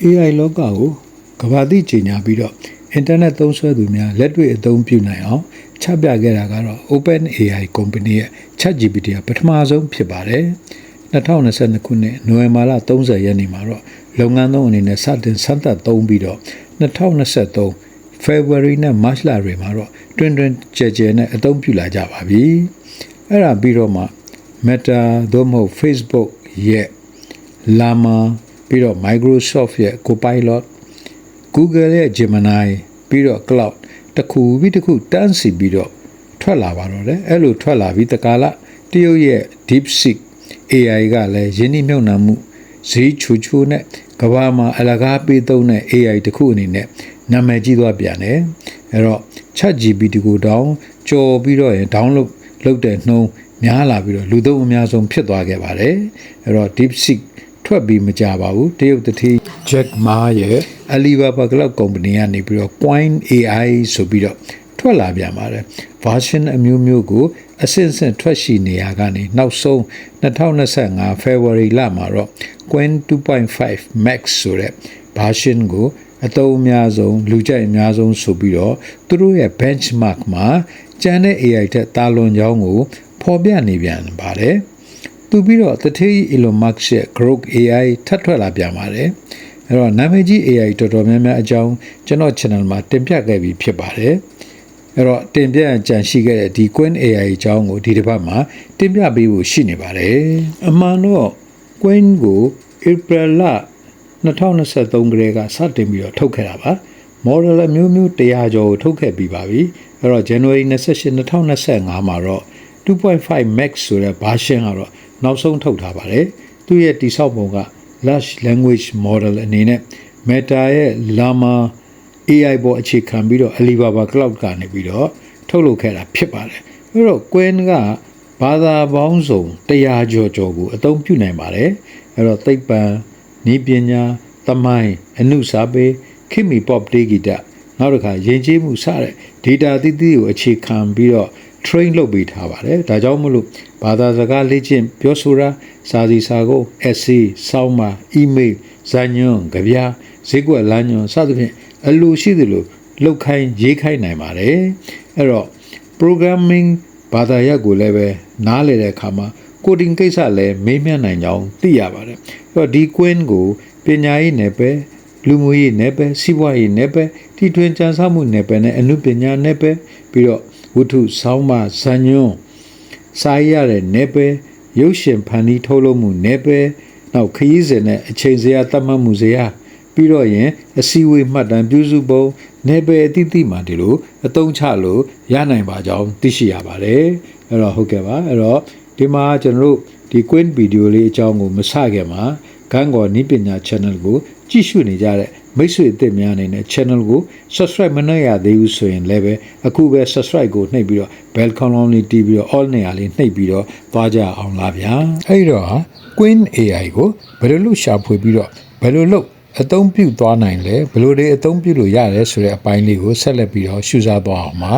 AI လောကကိုကမ္ဘာသိကျင်ညာပြီးတော့အင်တာနက်သုံးစွဲသူများလက်တွေ့အသုံးပြုနိုင်အောင်ချပြခဲ့တာကတော့ OpenAI Company ရဲ့ ChatGPT ကပထမဆုံးဖြစ်ပါတယ်2022ခုနှစ်နိုဝင်ဘာလ30ရက်နေ့မှာတော့လုပ်ငန်းသုံးအနေနဲ့စတင်စမ်းသပ်သုံးပြီးတော့2023 February နဲ့ March လတွေမှာတော့တွင်ကျဲနဲ့အသုံးပြုလာကြပါပြီအဲ့ဒါပြီးတော့မှ Meta သို့မဟုတ် Facebook ရဲ့ Llama ပြီးတော့ Microsoft ရဲ့ Copilot Google ရဲ့ Gemini ပြီးတော့ Cloud တစ်ခုပြီးတစ်ခုတန်းစီပြီးတော့ထွက်လာပါတော့တယ်အဲ့လိုထွက်လာပြီးတကားละတရုတ်ရဲ့ DeepSeek AI ကလည်းယင်းနှိမ့်မြုပ်နှံမှုဈေးချူနဲ့ကမ္ဘာမှာအလကားပေးသုံးတဲ့ AI တစ်ခုအနေနဲ့နာမည်ကြီးသွားပြန်တယ်အဲ့တော့ ChatGPT ကိုတောင်းကြော်ပြီးတော့download လုပ်တဲ့နှုန်းများလာပြီးတော့လူသုံးအများဆုံးဖြစ်သွားခဲ့ပါတယ်အဲ့တော့ DeepSeek ထွက်ပြီးမကြပါဘူးတရုတ်တတိ Jack Ma ရဲ့ Alibaba Cloud Company ကနေပြီးတော့ Point AI ဆိုပြီးတော့ထွက်လာပြန်ပါတယ် version အမျိုးမျိုးကိုအဆင့်ဆင့်ထွက်ရှိနေရကနေနောက်ဆုံး2025 February လမှာတော့ Qwen 2.5 Max ဆိုတဲ့ version ကိုအသုံးအများဆုံးလူကြိုက်အများဆုံးဆိုပြီးတော့သူတို့ရဲ့ benchmark မှာကျန်တဲ့ AI ထက်တာလွန်ကြောင်းကိုဖော်ပြနေပြန်ပါတယ်သူပြီးတော့တထေး Elon Musk ရဲ့ Grok AI ထပ်ထွက်လာပြန်ပါတယ်အဲ့တော့နာမည်ကြီး AI တော်တော်များများအကြောင်းကျွန်တော် channel မှာတင်ပြခဲ့ပြီးဖြစ်ပါတယ်အဲ့တော့တင်ပြကြံရှိခဲ့တဲ့ဒီ Qwen AI အကြောင်းကိုဒီတစ်ပတ်မှာတင်ပြပေးဖို့ရှိနေပါတယ်အမှန်တော့ Qwen ကို April လ2023ကလေးကစတင်ပြီးတော့ထုတ်ခဲ့တာပါ model အမျိုးမျိုး100ကျော်ကိုထုတ်ခဲ့ပြီးပါပြီအဲ့တော့ January 28 2025မှာတော့ 2.5 Max ဆိုတဲ့ version ကတော့နောက်ဆုံးထုတ်ထားပါတယ်သူရဲ့တိဆောက်ပုံက large language model အနေနဲ့ Meta ရဲ့ Llama AI ပေါ်အခြေခံပြီးတော့ Alibaba Cloud ကနေပြီးတော့ထုတ်လုပ်ခဲ့တာဖြစ်ပါတယ်အဲ့တော့ Qwen ကဘာသာပေါင်းစုံ100ကျော်ကိုအသုံးပြုနိုင်ပါတယ်အဲ့တော့သိပ္ပံနည်းပညာသမိုင်းအနုစာပေခေတ်မီ pop တေးဂီတနောက်တစ်ခါယဉ်ကျေးမှုစတဲ့ data သီးသီးကိုအခြေခံပြီးတော့ train လုပ်ပေးထားပါတယ်ဒါကြောင့်မလို့ဘာသာစကားလေ့ကျင့်ပြောဆိုတာစာစီစာကုတ် essay စောင်းပါ email ဇာညွန်းကြပြဈေးကွက်လမ်းညွန်းစသဖြင့်အလိုရှိသလိုလောက်ခိုင်းရေးခိုင်းနိုင်ပါတယ်အဲ့တော့ programming ဘာသာရပ်ကိုလည်းပဲနားလည်တဲ့အခါမှာ coding ကိစ္စလည်းမေးမြန်းနိုင်ကြောင်းသိရပါတယ်အဲ့တော့ဒီ Qwen ကိုပညာရေးနယ်ပယ်လူမှုရေးနယ်ပယ်စီးပွားရေးနယ်ပယ်တီထွင်ကြံစမှုနယ်ပယ်နဲ့အမှုပညာနယ်ပယ်ပြီးတော့ဝတ္ထုဆောင်းပါဇာညွန်းစာရေးရတဲ့နယ်ပယ်ရုပ်ရှင်ဖန်တီးထုတ်လုပ်မှုနယ်ပယ်နောက်ခရီးစဉ်နဲ့အချိန်ဇယားသတ်မှတ်မှုဇယားပြီးတော့ရင်အစည်းအဝေးမှတ်တမ်းပြုစုပုံနယ်ပယ်အသီးသီးမှာဒီလိုအသုံးချလို့ရနိုင်ပါကြောင်းသိရှိရပါတယ်အဲ့တော့ဟုတ်ကဲ့ပါအဲ့တော့ဒီမှာကျွန်တော်တို့ဒီ Qwen video လေးအကြောင်းကိုမစခင်မှာကန်းကော်နီးပညာ channel ကိုကြည့်ရှုနေကြတဲ့မိတ်ဆွေအသစ်များအနေနဲ့ channel ကို subscribe မလုပ်ရသေးဘူးဆိုရင်လည်းပဲအခုပဲ subscribe ကိုနှိပ်ပြီးတော့ bell ခေါင်းလောင်းလေးတီးပြီးတော့ all နေရာလေးနှိပ်ပြီးတော့သွားကြအောင်လားဗျာအဲ့တော့ Qwen AI ကိုဘယ်လိုလုပ်ရှာဖွေပြီးတော့ဘယ်လိုလုပ်အသုံးပြုသွားနိုင်လဲဘယ်လိုတွေအသုံးပြုလို့ရတယ်ဆိုတဲ့အပိုင်းလေးကိုဆက်လက်ပြီးတော့ရှုစားသွားအောင်ပါ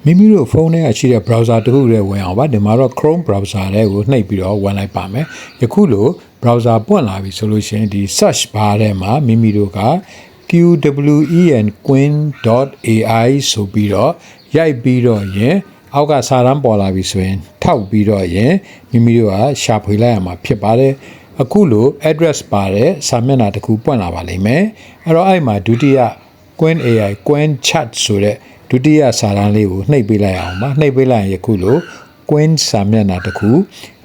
မိမိတို့ဖုန်းထဲကရှိတဲ့ browser တစ်ခုတည်းဝင်အောင်ပါဒီမှာတော့ Chrome browser ထဲကိုနှိပ်ပြီးတော့ဝင်လိုက်ပါမယ်ယခုလို browser ပွင့်လာပြီဆိုလို့ရှိရင်ဒီ search bar ထဲမှာမိမိတို့က qwen.ai ဆိုပြီးတော့ရိုက်ပြီးတော့ရင်အောက်ကစာတန်းပေါ်လာပြီဆိုရင်ထောက်ပြီးတော့ရင်မိမိတို့ကရှာဖွေလိုက်ရမှာဖြစ်ပါတယ်အခုလို address ပါတဲ့စာမျက်နှာတစ်ခုပွင့်လာပါလိမ့်မယ်အဲ့တော့အဲ့မှာဒုတိယ Qwen AI Qwen chat ဆိုတဲ့ဒုတိယစာတန်းလေးကိုနှိပ်ပေးလိုက်အောင်ပါနှိပ်ပေးလိုက်ရင်ယခုလို Qwen စာမျက်နှာတစ်ခု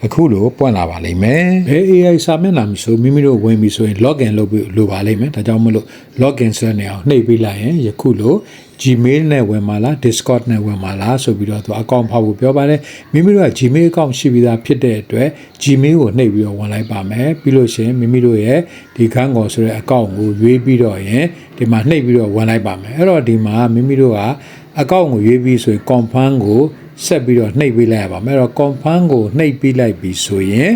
အခုလိုပွင့်လာပါလိမ့်မယ်ဘယ် AI စာမျက်နှာမျိုးဆိုမိမိတို့ဝင်ပြီဆိုရင် login လုပ်ပြီးလိုပါလိမ့်မယ်ဒါကြောင့်မလို့ login ဆိုတဲ့နေရာကိုနှိပ်ပေးလိုက်ရင်ယခုလို Gmail နဲ့ဝင်มาလား Discord နဲ့ဝင်มาလားဆိုပြီးတော့သူအကောင့်ဖောက်ဖို့ပြောပါတယ်မိမိတို့က Gmail အကောင့်ရှိပြီးသားဖြစ်တဲ့အတွက် Gmail ကိုနှိပ်ပြီးတော့ဝင်လိုက်ပါမယ်ပြီးလို့ရှိရင်မိမိတို့ရဲ့ဒီခန်းကော်ဆိုတဲ့အကောင့်ကိုရွေးပြီးတော့ရင်ဒီမှာနှိပ်ပြီးတော့ဝင်လိုက်ပါမယ်အဲ့တော့ဒီမှာမိမိတို့ကအကောင့်ကိုရွေးပြီးဆိုရင် confirm ကိုဆက်ပြီးတော့နှိပ်ပေးလိုက်ရပါမယ်အဲ့တော့ confirm ကိုနှိပ်ပေးလိုက်ပြီးဆိုရင်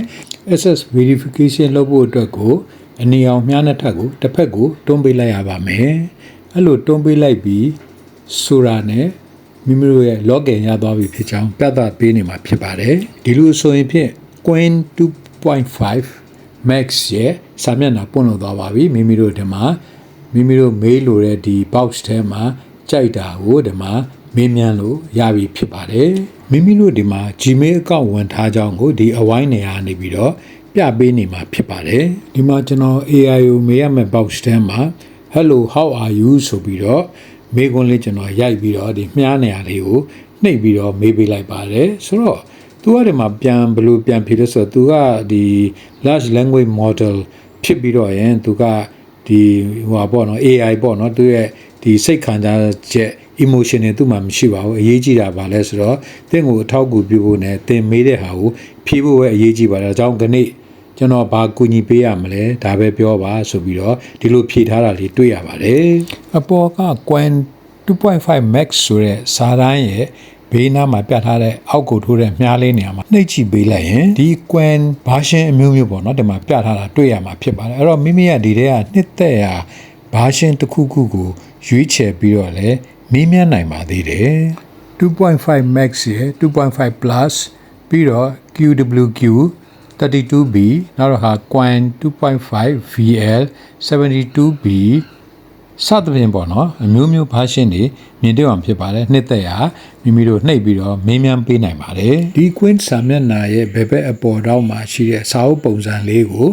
access verification လုပ်ဖို့အတွက်ကိုအနီအောင်မြားနှစ်ထပ်ကိုတစ်ဖက်ကိုတွန်းပေးလိုက်ရပါမယ်အဲ့လိုတွန်းပေးလိုက်ပြီးဆိုတာနဲ့မိမိတို့ရဲ့ login ရသွားပြီဖြစ်ကြောင်းပြသပေးနေမှာဖြစ်ပါတယ်ဒီလိုဆိုရင်ဖြင့် Qwen 2.5 Max ရဲ့စာမျက်နှာပွင့်လို့သွားပါပြီမိမိတို့ဒီမှာမိမိတို့ mail လိုတဲ့ဒီ box ထဲမှာကြိုက်တာကိုဒီမှာမေးမြန်းလို့ရပြီဖြစ်ပါတယ်မိမိတို့ဒီမှာ Gmail အကောင့်ဝင်ထားကြောင်းကိုဒီအဝိုင်းနေရာနေပြီးတော့ပြပေးနေမှာဖြစ်ပါတယ်ဒီမှာကျွန်တော် AI ကိုမေးရမယ့် box ထဲမှာ Hello how are you ဆိုပြီးတော့မေးခွန်းလေးကျွန်တော်ရိုက်ပြီးတော့ဒီမြားနေရာလေးကိုနှိပ်ပြီးတော့မေးပေးလိုက်ပါတယ်ဆိုတော့သူကဒီမှာပြန်ဘယ်လိုပြန်ဖြေလဲဆိုတော့သူကဒီ large language model ဖြစ်ပြီးတော့ရင်သူကဒီဟိုပါပေါ့နော် AI ပေါ့နော်သူရဲ့ဒီစိတ်ခံစားချက် emotion တွေသူ့မှာမရှိပါဘူးအရေးကြီးတာပါလဲဆိုတော့သင်ကိုအထောက်အကူပြုဖို့နဲ့သင်မေးတဲ့ဟာကိုဖြေဖို့ပဲအရေးကြီးပါတယ်အကြောင်းကနေ့ကျွန်တော်ဘာကူညီပေးရမလဲဒါပဲပြောပါဆိုပြီးတော့ဒီလိုဖြေထားတာလေးတွေ့ရပါတယ်အပေါ်က Qwen 2.5 Max ဆိုတဲ့စာတန်းရဲ့ဘေးနားမှာပြထားတဲ့အောက်ကိုထိုးတဲ့မြားလေးနေရာမှာနှိပ်ကြည့်ပေးလိုက်ရင်ဒီ Qwen version အမျိုးမျိုးပေါ့နော်ဒီမှာပြထားတာတွေ့ရမှာဖြစ်ပါတယ်အဲ့တော့မိမိကဒီထဲကနှစ်သက်ရာ version တစ်ခုခုကိုရွေးချယ်ပြီးတော့လည်းမေးမြန်းနိုင်ပါသေးတယ်2.5 Max ရဲ့2.5 Plus ပြီးတော့ QWQ 32B နောက်တော့ဟာ Qwen 2.5 VL 72B စသဖြင့်ပေါ့နော်အမျိုးမျိုး version တွေမြင်တွေ့အောင်ဖြစ်ပါတယ်နှစ်သက်ရာမိမိတို့နှိပ်ပြီးတော့မေးမြန်းပေးနိုင်ပါတယ်ဒီ Qwen စာမျက်နှာရဲ့ဘယ်ဘက်အပေါ်တောက်မှာရှိတဲ့စာအုပ်ပုံစံလေးကို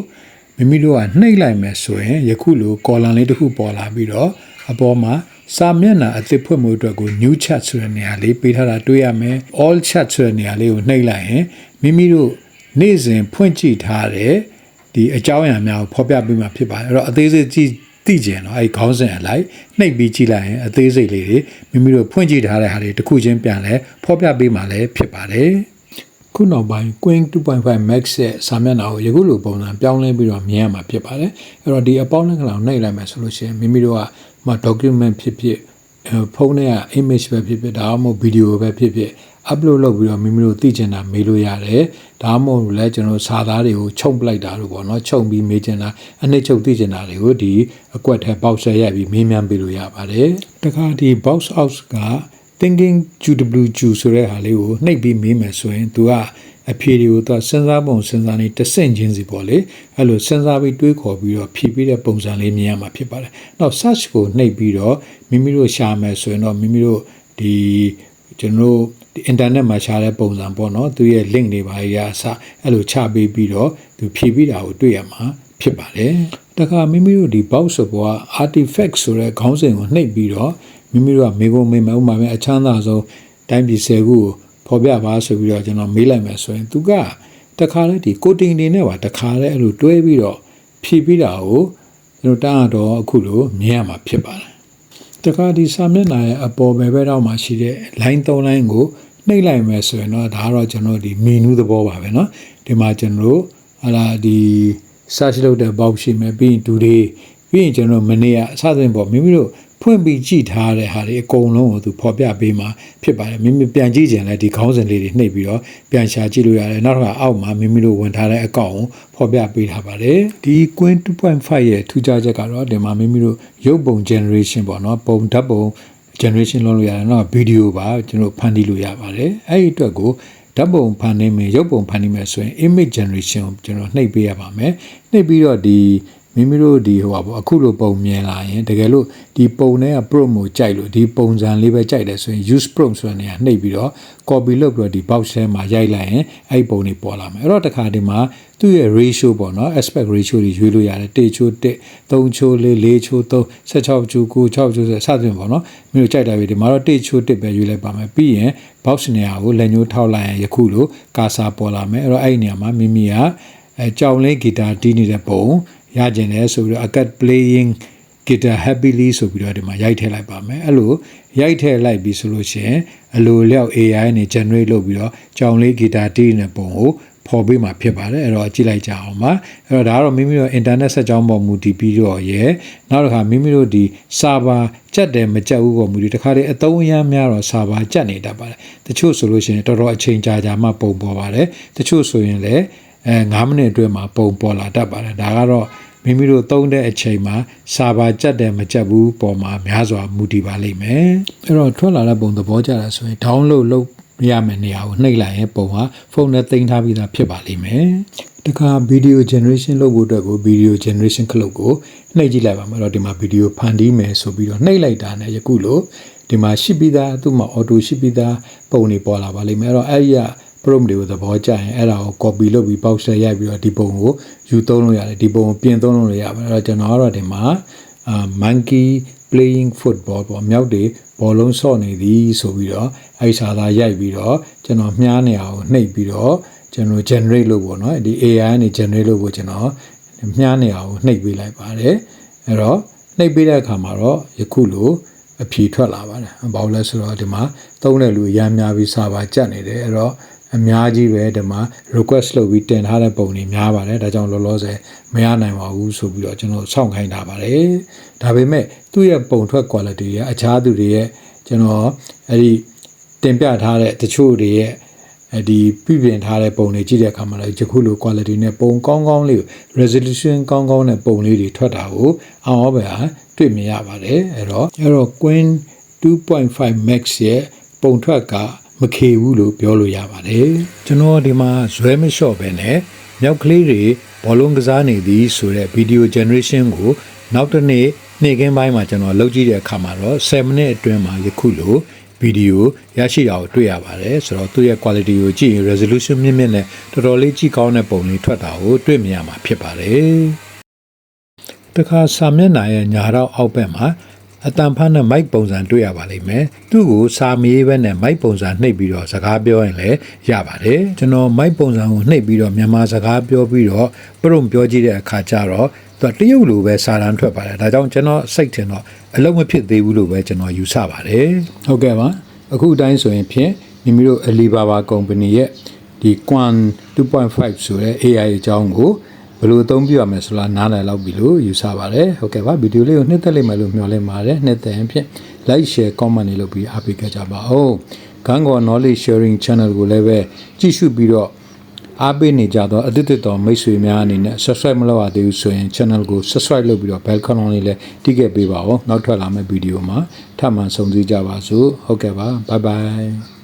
မိမိတို့ကနှိပ်လိုက်မယ်ဆိုရင်ယခုလို column လေးတစ်ခုပေါ်လာပြီးတော့အပေါ်မှာစာမျက်နှာအသစ်ဖွင့်မှုအတွက်ကို new chat ဆိုတဲ့နေရာလေးပေးထားတာတွေ့ရမယ် all chat ဆိုတဲ့နေရာလေးကိုနှိပ်လိုက်ရင်မိမိတို့နေ့စဉ်ဖွင့်ကြည့်ထားတဲ့ဒီအကြောင်းအရာများကိုဖော်ပြပေးမှာဖြစ်ပါတယ်အဲ့တော့အသေးစိတ်ကြည့်သိကြနော်အဲ့ခေါင်းစဉ်အလိုက်နှိပ်ပြီးကြည့်လိုက်ရင်အသေးစိတ်လေးတွေမိမိတို့ဖွင့်ကြည့်ထားတဲ့ဟာတွေတစ်ခုချင်းပြန်လဲဖော်ပြပေးမှာလည်းဖြစ်ပါတယ်ခုနောက်ပိုင်း Qwen 2.5 Max ရဲ့စာမျက်နှာကိုယခုလိုပုံစံပြောင်းလဲပြီးတော့မြင်ရမှာဖြစ်ပါတယ်အဲ့တော့ဒီအပေါင်းလက္ခဏာကိုနှိပ်လိုက်မယ်ဆိုလို့ရှိရင်မိမိတို့ကdocument ဖြစ်ဖြစ်ဖုန်းထဲက image ပဲဖြစ်ဖြစ်ဒါမှမဟုတ် video ပဲဖြစ်ဖြစ် upload လုပ်ပြီးတော့မိမိတို့သိချင်တာမေးလို့ရတယ်ဒါမှမဟုတ်လည်းကျွန်တော်စာသားတွေကိုခြုံပလိုက်တာလို့ပေါ့နော်ခြုံပြီးမေးချင်တာအနှစ်ချုပ်သိချင်တာတွေကိုဒီအကွက်ထဲ box ထဲရိုက်ပြီးမေးမြန်းပေးလို့ရပါတယ်တခါဒီ box out က thinking QWQ ဆိုတဲ့ဟာလေးကိုနှိပ်ပြီးမေးမယ်ဆိုရင်သူကအဖြေတွေကိုသူစဉ်းစားပုံစဉ်းစားနေတဆင့်ချင်းစီပေါ့လေအဲ့လိုစဉ်းစားပြီးတွေးခေါ်ပြီးတော့ဖြည့်ပြီးတဲ့ပုံစံလေးမြင်ရမှာဖြစ်ပါတယ်နောက် search ကိုနှိပ်ပြီးတော့မိမိတို့ရှာမယ်ဆိုရင်တော့မိမိတို့ဒီကျွန်တော်တို့ဒီ internet မှာရှာတဲ့ပုံစံပေါ့နော်သူရဲ့ link တွေပါရအစအဲ့လိုချပေးပြီးတော့သူဖြည့်ပြီးတာကိုတွေ့ရမှာဖြစ်ပါတယ်တခါမိမိတို့ဒီ box ဘောက artifact ဆိုတဲ့ခေါင်းစဉ်ကိုနှိပ်ပြီးတော့မိမိတို့ကမေးခွန်းမေးမယ်ဥပမာအချမ်းသာဆုံးတိုင်းပြည်10ခုကိုဖော်ပြပါဆိုပြီးတော့ကျွန်တော်မေးလိုက်မယ်ဆိုရင်သူကတခါလဲဒီကိုတင်တွေနဲ့ပါတခါလဲအဲ့လိုတွဲပြီးတော့ဖြည့်ပြီးတာကိုကျွန်တော်တန်းတော့အခုလိုမြင်ရမှာဖြစ်ပါတယ်တခါဒီစာမျက်နှာရဲ့အပေါ်ဘယ်ဘက်တော့မှရှိတဲ့ line 3 line ကိုနှိပ်လိုက်မယ်ဆိုရင်တော့ဒါကတော့ကျွန်တော်ဒီ menu သဘောပါပဲเนาะဒီမှာကျွန်တော်တို့ဟာလာဒီ search လုပ်တဲ့ box ရှိမယ်ပြီးရင် today ပြီးရင်ကျွန်တော်မနေ့ကအစသဖြင့်ပေါ့မိမိတို့ဖွင့်ပြီးကြည့်ထားတဲ့ဟာတွေအကုန်လုံးကိုသူဖော်ပြပေးမှာဖြစ်ပါတယ်မိမိပြန်ကြည့်ကြရင်လည်းဒီခေါင်းစဉ်လေးတွေနှိပ်ပြီးတော့ပြန်ရှာကြည့်လို့ရတယ်နောက်တစ်ခါအောက်မှာမိမိတို့ဝင်ထားတဲ့အကောင့်ကိုဖော်ပြပေးထားပါတယ်ဒီ Qwen 2.5 ရဲ့ထူးခြားချက်ကတော့ဒီမှာမိမိတို့ရုပ်ပုံ generation ပေါ့နော်ပုံဓာတ်ပုံ generation လုပ်လို့ရတယ်နော်ဗီဒီယိုပါကျွန်တော်ဖန်တီးလို့ရပါတယ်အဲ့ဒီအတွက်ကိုဓာတ်ပုံဖန်နေမယ်ရုပ်ပုံဖန်နေမယ်ဆိုရင် image generation ကိုကျွန်တော်နှိပ်ပေးရပါမယ်နှိပ်ပြီးတော့ဒီမိမိတို့ဒီဟိုပါပေါ့အခုလိုပုံမြင်လာရင်တကယ်လို့ဒီပုံနဲ့က prompt ကိုကြိုက်လို့ဒီပုံစံလေးပဲကြိုက်တယ်ဆိုရင် use prompt ဆိုတဲ့နေရာနှိပ်ပြီးတော့ copy လုပ်ပြီးတော့ဒီ box ထဲမှာရိုက်လိုက်ရင်အဲ့ပုံတွေပေါ်လာမယ်အဲ့တော့တခါဒီမှာသူ့ရဲ့ ratio ပေါ့နော် aspect ratio တွေရွေးလို့ရတယ်1ချိုး1 3ချိုး4 4ချိုး3 16ချိုး9 6ချိုး10စသဖြင့်ပေါ့နော်မိမိတို့ကြိုက်တာပဲဒီမှာတော့1ချိုး1ပဲရွေးလိုက်ပါမယ်ပြီးရင် box နေရာကိုလက်ညှိုးထောက်လိုက်ရင်ယခုလိုကာစာပေါ်လာမယ်အဲ့တော့အဲ့ဒီနေရာမှာမိမိကကြောင်လေးဂီတာတီးနေတဲ့ပုံရကျင်တယ်ဆိုပြီးတော့ acad playing guitar happily ဆိုပြီးတော့ဒီမှာရိုက်ထည့်လိုက်ပါမယ်အဲ့လိုရိုက်ထည့်လိုက်ပြီဆိုလို့ရှိရင်အလိုလျောက် AI နဲ့ generate လုပ်ပြီးတော့ကြောင်လေး guitar တီးနေတဲ့ပုံကိုပေါ်ပေးမှာဖြစ်ပါတယ်အဲ့တော့ကြည့်လိုက်ကြအောင်ပါအဲ့တော့ဒါကတော့မိမိတို့ internet ဆက်ကြောင်းပေါ်မူတည်ပြီးတော့ရယ်နောက်တစ်ခါမိမိတို့ဒီ server ကြက်တယ်မကြက်ဘူးပေါ်မူတည်တခါလေအသုံးအရမ်းများတော့ server ကြက်နေတတ်ပါတယ်တချို့ဆိုလို့ရှိရင်တော်တော်အချိန်ကြာမှပုံပေါ်ပါတယ်တချို့ဆိုရင်လည်း9မိနစ်အတွင်းမှာပုံပေါ်လာတတ်ပါတယ်ဒါကတော့မိမိတို့သုံးတဲ့အချိန်မှာစာပါကြက်တယ်မကြက်ဘူးပေါ်မှာများစွာမူတည်ပါလိမ့်မယ်အဲ့တော့ထွက်လာတဲ့ပုံသဘောကျတာဆိုရင် download လုပ်ရမယ့်နေရာကိုနှိပ်လိုက်ရင်ပုံဟာဖုန်းနဲ့တင်ထားပြီးသားဖြစ်ပါလိမ့်မယ်တခါ video generation လုပ်ဖို့အတွက်ကို video generation ခလုတ်ကိုနှိပ်ကြည့်လိုက်ပါမယ်အဲ့တော့ဒီမှာ video ဖန်တီးမယ်ဆိုပြီးတော့နှိပ်လိုက်တာနဲ့ယခုလိုဒီမှာရှိပြီးသားသူ့မှာ auto ရှိပြီးသားပုံတွေပေါ်လာပါလိမ့်မယ်အဲ့တော့အဲ့ဒီကprompt တွေကိုသဘောကျရင်အဲ့ဒါကို copy လုပ်ပြီး box ထဲရိုက်ပြီးတော့ဒီပုံကိုယူသုံးလို့ရတယ်ဒီပုံကိုပြင်သုံးလို့ရပါတယ်အဲ့တော့ကျွန်တော်ကတော့ဒီမှာmonkey playing football ပေါ့မြောက်တွေဘောလုံးဆော့နေသည်ဆိုပြီးတော့အဲ့စာသားရိုက်ပြီးတော့ကျွန်တော်မြားနေအောင်နှိပ်ပြီးတော့ကျွန်တော် generate လုပ်ပေါ့နော်ဒီ AI နဲ့ generate လုပ်ဖို့ကျွန်တော်မြားနေအောင်နှိပ်ပေးလိုက်ပါတယ်အဲ့တော့နှိပ်ပေးတဲ့အခါမှာတော့ယခုလိုအဖြေထွက်လာပါတယ်ဘာလို့လဲဆိုတော့ဒီမှာသုံးတဲ့လူအများများပြီးစာပါကြက်နေတယ်အဲ့တော့အများကြီးပဲဒီမှာ request လုပ်ပြီးတင်ထားတဲ့ပုံတွေများပါတယ်ဒါကြောင့်လောလောဆယ်မရနိုင်ပါဘူးဆိုပြီးတော့ကျွန်တော်စောင့်ခိုင်းထားပါတယ်ဒါပေမဲ့သူ့ရဲ့ပုံထွက် quality ရဲ့အခြားသူတွေရဲ့ကျွန်တော်အဲ့ဒီတင်ပြထားတဲ့တချို့တွေရဲ့ဒီပြည်ပြင်ထားတဲ့ပုံတွေကြည့်တဲ့အခါမှာလည်းယခုလို quality နဲ့ပုံကောင်းကောင်းလေး resolution ကောင်းကောင်းနဲ့ပုံလေးတွေထွက်တာကိုအောင်အောင်ပဲတွေ့မြင်ရပါတယ်အဲ့တော့Queen 2.5 Max ရဲ့ပုံထွက်ကမခေဘူးလို့ပြောလို့ရပါတယ်ကျွန်တော်ဒီမှာဇွဲမလျှော့ပဲနဲ့မြောက်ကလေးတွေဘောလုံးကစားနေသည်ဆိုတဲ့ video generation ကိုနောက်တစ်နေ့နေ့ခင်းပိုင်းမှာကျွန်တော်လုပ်ကြည့်တဲ့အခါမှာတော့7မိနစ်အတွင်းမှာယခုလိုဗီဒီယိုရရှိတာကိုတွေ့ရပါတယ်ဆိုတော့သူ့ရဲ့ quality ကိုကြည့်ရင် resolution မြင့်မြင့်နဲ့တော်တော်လေးကြည့်ကောင်းတဲ့ပုံလေးထွက်တာကိုတွေ့မြင်ရမှာဖြစ်ပါတယ်တခါစာမျက်နှာရဲ့ညာတော့အောက်ဘက်မှာအတန်ဖတ်နဲ့ mic ပုံစံတွေ့ရပါလိမ့်မယ်သူ့ကိုစာမေးဘက်နဲ့ mic ပုံစံနှိပ်ပြီးတော့စကားပြောရင်လည်းရပါတယ်ကျွန်တော် mic ပုံစံကိုနှိပ်ပြီးတော့မြန်မာစကားပြောပြီးတော့promptပြောကြည့်တဲ့အခါကျတော့သူတရုတ်လိုပဲစာတန်းထွက်ပါတယ်ဒါကြောင့်ကျွန်တော်စိတ်ထင်တော့အလုံးမဖြစ်သေးဘူးလို့ပဲကျွန်တော်ယူဆပါတယ်ဟုတ်ကဲ့ပါအခုအတိုင်းဆိုရင်ဖြင့်မိမိတို့ Alibaba company ရဲ့ဒီ Quant 2.5 ဆိုတဲ့ AI အကြောင်းကိုဘယ်လိုအသုံးပြရမလဲဆိုတာနားလည်လောက်ပြီလို့ယူဆပါတယ်ဟုတ်ကဲ့ပါဗီဒီယိုလေးကိုနှစ်သက်လိမ့်မယ်လို့မျှော်လင့်ပါတယ်နှစ်သက်ရင်ဖြင့် like share comment တွေလုပ်ပြီးအားပေးကြပါဦးGango knowledge sharing channel ကိုလည်းပဲကြည့်ရှုပြီးတော့အားပေးနေကြတော့အသစ်တော်မိတ်ဆွေများအနေနဲ့ subscribe မလုပ်ရသေးဘူးဆိုရင် channel ကို subscribe လုပ်ပြီးတော့ bell icon လေးလည်းတိကျပေးပါဦးနောက်ထွက်လာမယ့်ဗီဒီယိုမှာထပ်မံဆုံစည်းကြပါစို့ဟုတ်ကဲ့ပါ bye bye